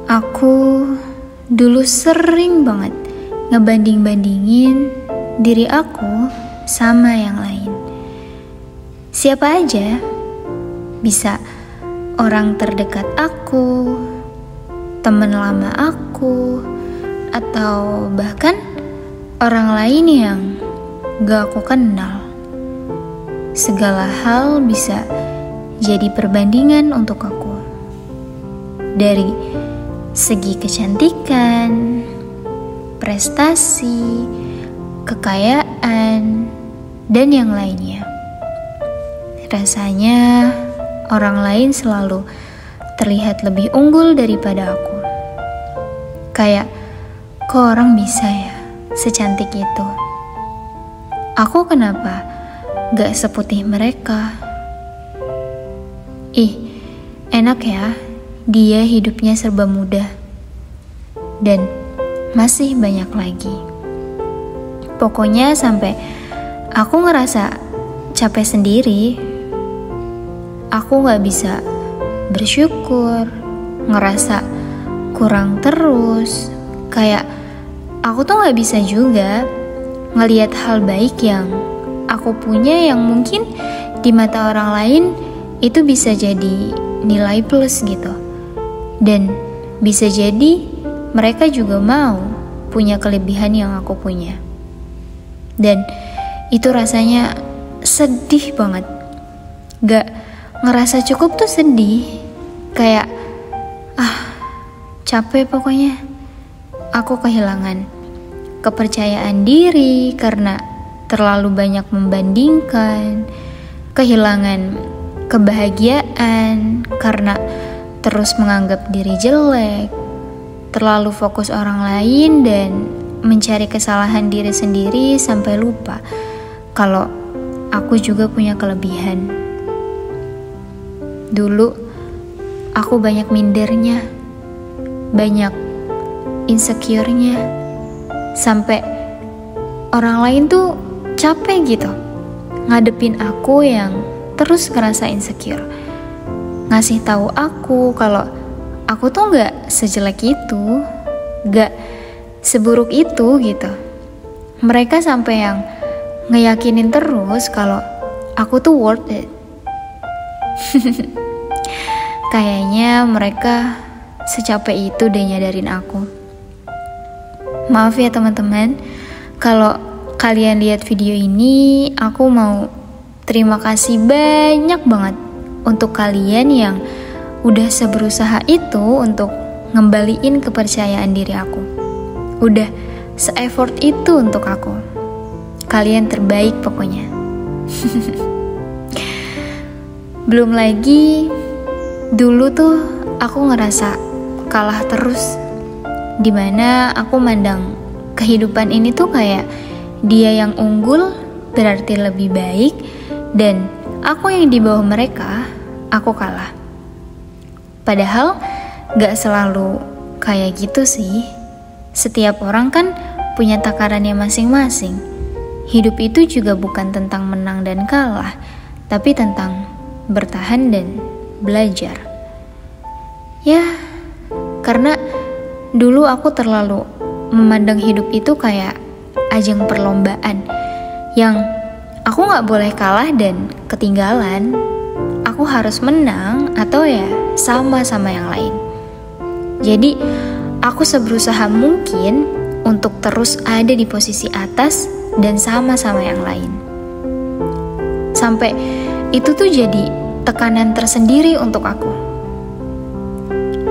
Aku dulu sering banget ngebanding-bandingin diri aku sama yang lain. Siapa aja, bisa orang terdekat aku, teman lama aku, atau bahkan orang lain yang gak aku kenal. Segala hal bisa jadi perbandingan untuk aku. Dari segi kecantikan, prestasi, kekayaan, dan yang lainnya. Rasanya orang lain selalu terlihat lebih unggul daripada aku. Kayak, kok orang bisa ya secantik itu? Aku kenapa gak seputih mereka? Enak ya, dia hidupnya serba mudah. Dan masih banyak lagi. Pokoknya sampai aku ngerasa capek sendiri. Aku gak bisa bersyukur, ngerasa kurang terus. Kayak aku tuh gak bisa juga ngelihat hal baik yang aku punya yang mungkin di mata orang lain itu bisa jadi nilai plus gitu. Dan bisa jadi mereka juga mau punya kelebihan yang aku punya. Dan itu rasanya sedih banget. Gak ngerasa cukup tuh sedih. Kayak capek pokoknya. Aku kehilangan kepercayaan diri karena terlalu banyak membandingkan. Kehilangan kebahagiaan karena terus menganggap diri jelek. Terlalu fokus orang lain dan mencari kesalahan diri sendiri sampai lupa kalau aku juga punya kelebihan. Dulu aku banyak mindernya, banyak insecure-nya, sampai orang lain tuh capek gitu ngadepin aku yang terus ngerasa insecure. Ngasih tahu aku kalau aku tuh gak sejelek itu, gak seburuk itu gitu. Mereka sampai yang ngeyakinin terus kalau aku tuh worth it. Kayaknya mereka secapek itu deh nyadarin aku. Maaf ya teman-teman, kalau kalian lihat video ini, aku mau terima kasih banyak banget untuk kalian yang udah seberusaha itu untuk ngembaliin kepercayaan diri aku. Udah se-effort itu untuk aku. Kalian terbaik pokoknya. Belum lagi, dulu tuh aku ngerasa kalah terus. Dimana aku mandang kehidupan ini tuh kayak dia yang unggul berarti lebih baik, dan aku yang di bawah mereka, aku kalah. Padahal gak selalu kayak gitu sih. Setiap orang kan punya takarannya masing-masing. Hidup itu juga bukan tentang menang dan kalah, tapi tentang bertahan dan belajar. Ya, karena dulu aku terlalu memandang hidup itu kayak ajang perlombaan yang aku gak boleh kalah dan ketinggalan. Aku harus menang atau ya sama yang lain. Jadi aku seberusaha mungkin untuk terus ada di posisi atas dan sama yang lain. Sampai itu tuh jadi tekanan tersendiri untuk aku.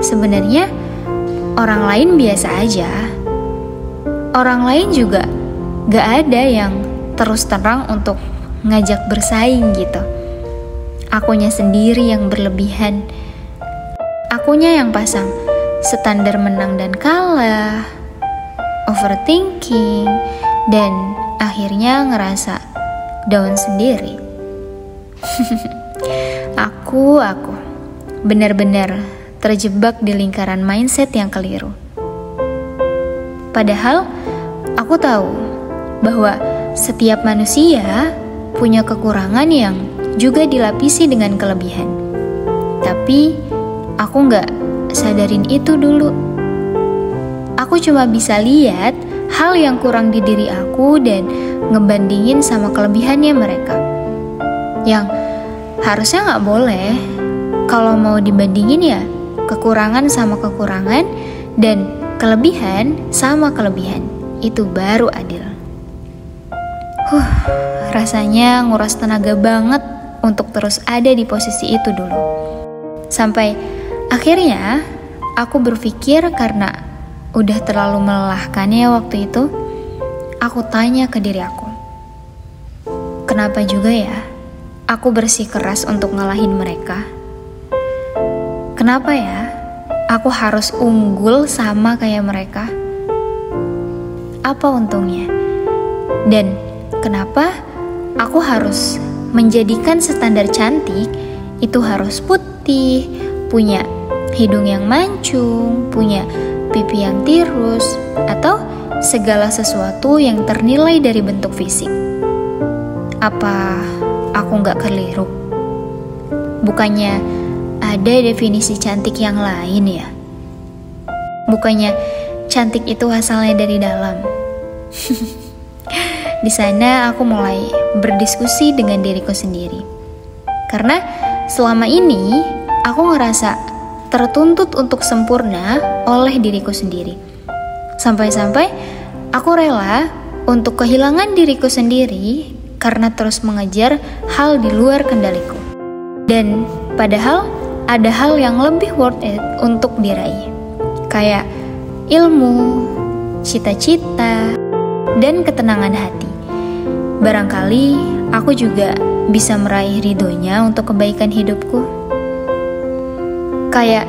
Sebenarnya orang lain biasa aja. Orang lain juga gak ada yang terus terang untuk ngajak bersaing gitu. Akunya sendiri yang berlebihan. Akunya yang pasang standar menang dan kalah, overthinking, dan akhirnya ngerasa down sendiri. Aku benar-benar terjebak di lingkaran mindset yang keliru. Padahal aku tahu bahwa setiap manusia punya kekurangan yang juga dilapisi dengan kelebihan. Tapi aku nggak sadarin itu dulu. Aku cuma bisa lihat hal yang kurang di diri aku dan ngebandingin sama kelebihannya mereka. Yang harusnya gak boleh. Kalau mau dibandingin ya kekurangan sama kekurangan dan kelebihan sama kelebihan. Itu baru adil. Rasanya nguras tenaga banget untuk terus ada di posisi itu dulu. Sampai akhirnya aku berpikir karena udah terlalu melelahkan ya waktu itu, aku tanya ke diri aku, kenapa juga ya aku bersikeras untuk ngalahin mereka? Kenapa ya aku harus unggul sama kayak mereka? Apa untungnya? Dan kenapa aku harus menjadikan standar cantik itu harus putih, punya hidung yang mancung, punya pipi yang tirus, atau segala sesuatu yang ternilai dari bentuk fisik? Apa aku nggak keliru? Bukannya ada definisi cantik yang lain ya? Bukannya cantik itu asalnya dari dalam? Di sana aku mulai berdiskusi dengan diriku sendiri. Karena selama ini aku ngerasa tertuntut untuk sempurna oleh diriku sendiri. Sampai-sampai aku rela untuk kehilangan diriku sendiri karena terus mengejar hal di luar kendaliku. Dan padahal ada hal yang lebih worth it untuk diraih. Kayak ilmu, cita-cita, dan ketenangan hati. Barangkali aku juga bisa meraih ridhonya untuk kebaikan hidupku. Kayak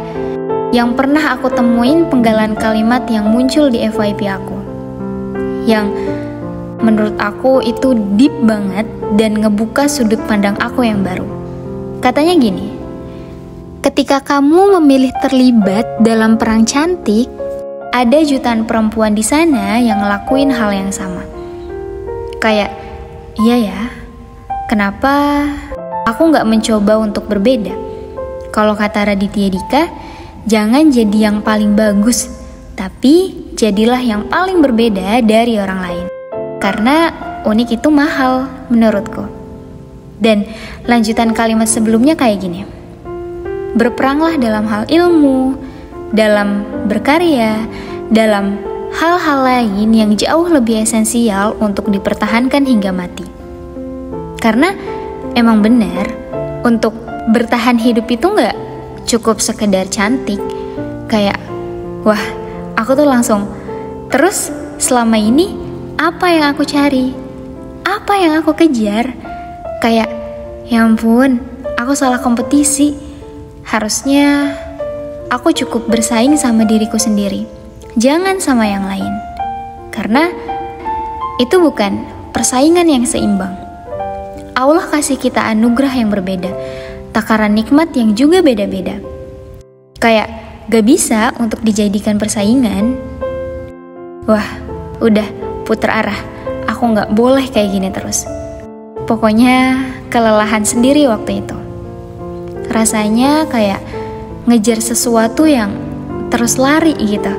yang pernah aku temuin penggalan kalimat yang muncul di FYP aku, yang menurut aku itu deep banget dan ngebuka sudut pandang aku yang baru. Katanya gini, ketika kamu memilih terlibat dalam perang cantik, ada jutaan perempuan di sana yang ngelakuin hal yang sama. Kayak, iya ya, kenapa aku gak mencoba untuk berbeda? Kalau kata Raditya Dika, jangan jadi yang paling bagus, tapi jadilah yang paling berbeda dari orang lain. Karena unik itu mahal menurutku. Dan lanjutan kalimat sebelumnya kayak gini, berperanglah dalam hal ilmu, dalam berkarya, dalam hal-hal lain yang jauh lebih esensial untuk dipertahankan hingga mati. Karena emang benar, untuk bertahan hidup itu gak cukup sekedar cantik. Kayak, wah, aku tuh langsung, terus selama ini apa yang aku cari? Apa yang aku kejar? Kayak, ya ampun, aku salah kompetisi. Harusnya aku cukup bersaing sama diriku sendiri, jangan sama yang lain. Karena itu bukan persaingan yang seimbang. Allah kasih kita anugerah yang berbeda, takaran nikmat yang juga beda-beda. Kayak gak bisa untuk dijadikan persaingan. Wah, udah puter arah. Aku gak boleh kayak gini terus. Pokoknya kelelahan sendiri waktu itu. Rasanya kayak ngejar sesuatu yang terus lari gitu.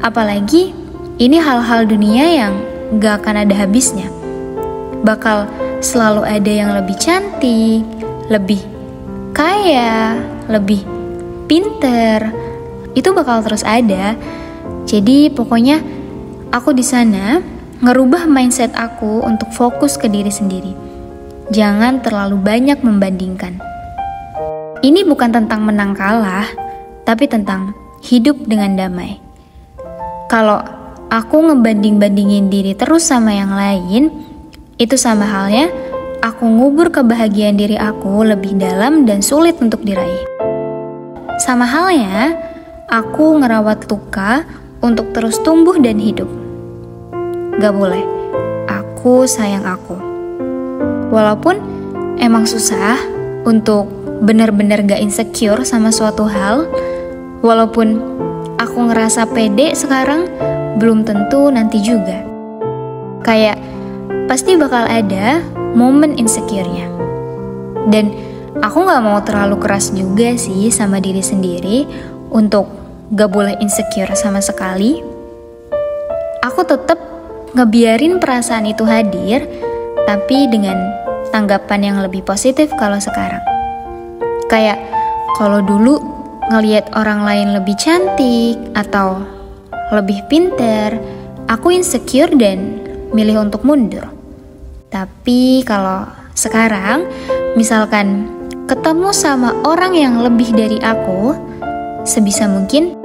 Apalagi ini hal-hal dunia yang gak akan ada habisnya. Bakal selalu ada yang lebih cantik, lebih kaya, lebih pinter. Itu bakal terus ada. Jadi pokoknya aku di sana ngerubah mindset aku untuk fokus ke diri sendiri. Jangan terlalu banyak membandingkan. Ini bukan tentang menang kalah, tapi tentang hidup dengan damai. Kalau aku ngebanding-bandingin diri terus sama yang lain, itu sama halnya aku ngubur kebahagiaan diri aku lebih dalam dan sulit untuk diraih. Sama halnya aku ngerawat luka untuk terus tumbuh dan hidup. Gak boleh, aku sayang aku. Walaupun emang susah untuk benar-benar gak insecure sama suatu hal, walaupun aku ngerasa pede sekarang, belum tentu nanti juga. Kayak pasti bakal ada momen insecure-nya. Dan aku gak mau terlalu keras juga sih sama diri sendiri untuk gak boleh insecure sama sekali, aku tetap ngebiarin perasaan itu hadir, tapi dengan tanggapan yang lebih positif kalau sekarang. Kayak kalau dulu ngelihat orang lain lebih cantik atau lebih pinter, aku insecure dan milih untuk mundur. Tapi kalau sekarang, misalkan ketemu sama orang yang lebih dari aku, sebisa mungkin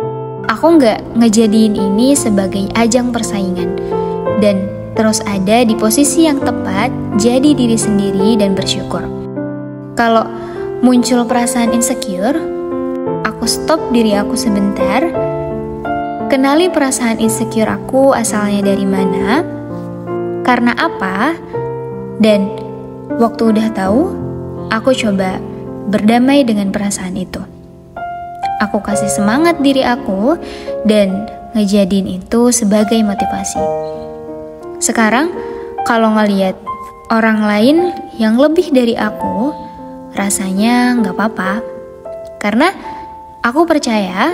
aku nggak ngejadiin ini sebagai ajang persaingan, dan terus ada di posisi yang tepat, jadi diri sendiri dan bersyukur. Kalau muncul perasaan insecure, aku stop diri aku sebentar, kenali perasaan insecure aku asalnya dari mana, karena apa, dan waktu udah tahu, aku coba berdamai dengan perasaan itu. Aku kasih semangat diri aku dan ngejadiin itu sebagai motivasi. Sekarang, kalau ngeliat orang lain yang lebih dari aku, rasanya gak apa-apa. Karena aku percaya,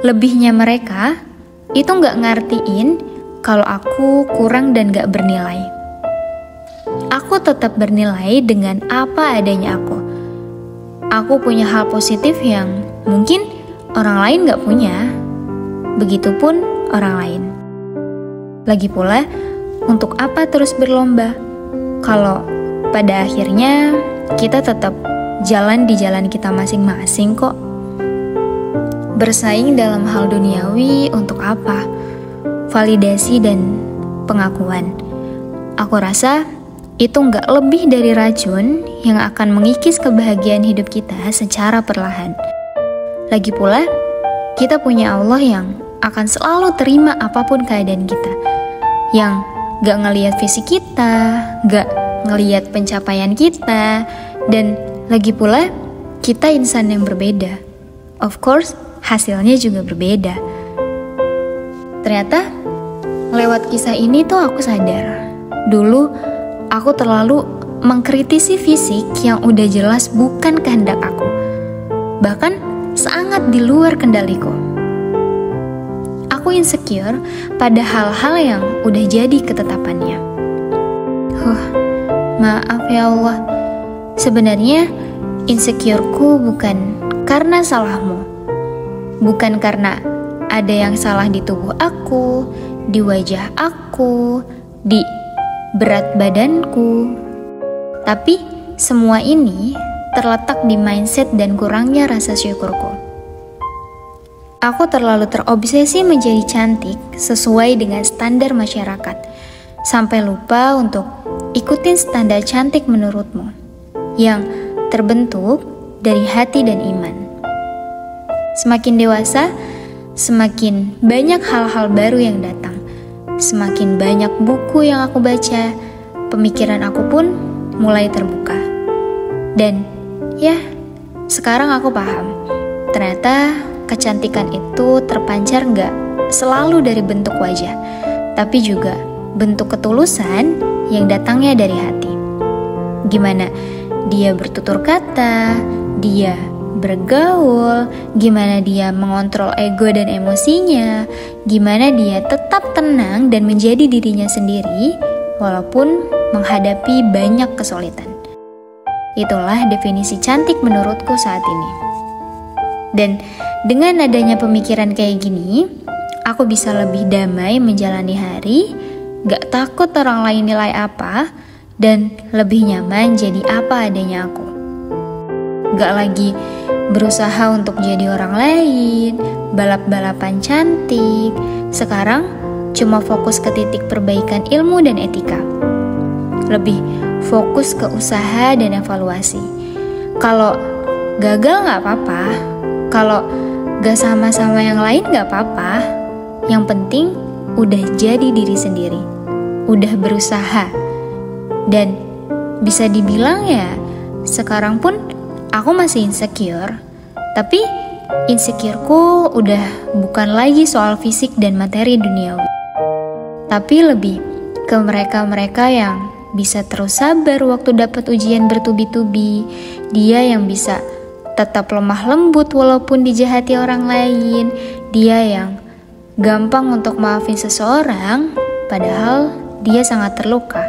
lebihnya mereka itu gak ngartiin kalau aku kurang dan gak bernilai. Aku tetap bernilai dengan apa adanya aku. Aku punya hal positif yang mungkin orang lain gak punya. Begitupun orang lain. Lagi pula, untuk apa terus berlomba? Kalau pada akhirnya kita tetap jalan di jalan kita masing-masing kok. Bersaing dalam hal duniawi untuk apa? Validasi dan pengakuan. Aku rasa itu nggak lebih dari racun yang akan mengikis kebahagiaan hidup kita secara perlahan. Lagi pula, kita punya Allah yang akan selalu terima apapun keadaan kita, yang gak ngelihat fisik kita, gak ngelihat pencapaian kita, dan lagi pula kita insan yang berbeda. Of course, hasilnya juga berbeda. Ternyata lewat kisah ini tuh aku sadar, dulu aku terlalu mengkritisi fisik yang udah jelas bukan kehendak aku, bahkan sangat di luar kendaliku. Aku insecure pada hal-hal yang udah jadi ketetapannya. Maaf ya Allah, sebenarnya insecureku bukan karena salahmu, bukan karena ada yang salah di tubuh aku, di wajah aku, di berat badanku. Tapi semua ini terletak di mindset dan kurangnya rasa syukurku. Aku terlalu terobsesi menjadi cantik sesuai dengan standar masyarakat, sampai lupa untuk ikutin standar cantik menurutmu, yang terbentuk dari hati dan iman. Semakin dewasa, semakin banyak hal-hal baru yang datang. Semakin banyak buku yang aku baca, pemikiran aku pun mulai terbuka. Dan ya, sekarang aku paham, ternyata kecantikan itu terpancar gak selalu dari bentuk wajah, tapi juga bentuk ketulusan yang datangnya dari hati. Gimana dia bertutur kata, dia bergaul, gimana dia mengontrol ego dan emosinya, gimana dia tetap tenang dan menjadi dirinya sendiri walaupun menghadapi banyak kesulitan. Itulah definisi cantik menurutku saat ini. Dan dengan adanya pemikiran kayak gini, aku bisa lebih damai menjalani hari, gak takut orang lain nilai apa, dan lebih nyaman jadi apa adanya aku. Gak lagi berusaha untuk jadi orang lain, balap-balapan cantik. Sekarang cuma fokus ke titik perbaikan ilmu dan etika. Lebih fokus ke usaha dan evaluasi. Kalau gagal gak apa-apa, kalau gak sama-sama yang lain gak apa-apa. Yang penting udah jadi diri sendiri, udah berusaha. Dan bisa dibilang ya, sekarang pun aku masih insecure, tapi insecureku udah bukan lagi soal fisik dan materi duniawi, tapi lebih ke mereka-mereka yang bisa terus sabar waktu dapat ujian bertubi-tubi. Dia yang bisa tetap lemah lembut walaupun dijahati orang lain, dia yang gampang untuk maafin seseorang padahal dia sangat terluka,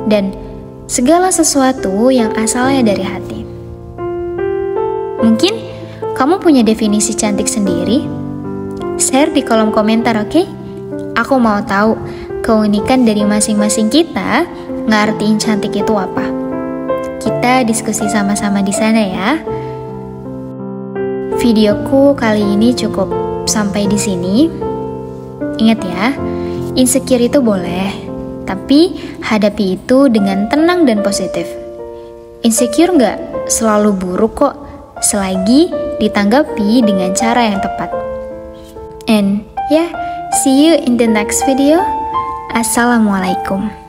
dan segala sesuatu yang asalnya dari hati. Mungkin kamu punya definisi cantik sendiri? Share di kolom komentar, oke? Aku mau tahu keunikan dari masing-masing kita ngertiin cantik itu apa. Kita diskusi sama-sama di sana ya. Videoku kali ini cukup sampai di sini. Ingat ya, insecure itu boleh, tapi hadapi itu dengan tenang dan positif. Insecure nggak selalu buruk kok, selagi ditanggapi dengan cara yang tepat. And yeah, see you in the next video. Assalamualaikum.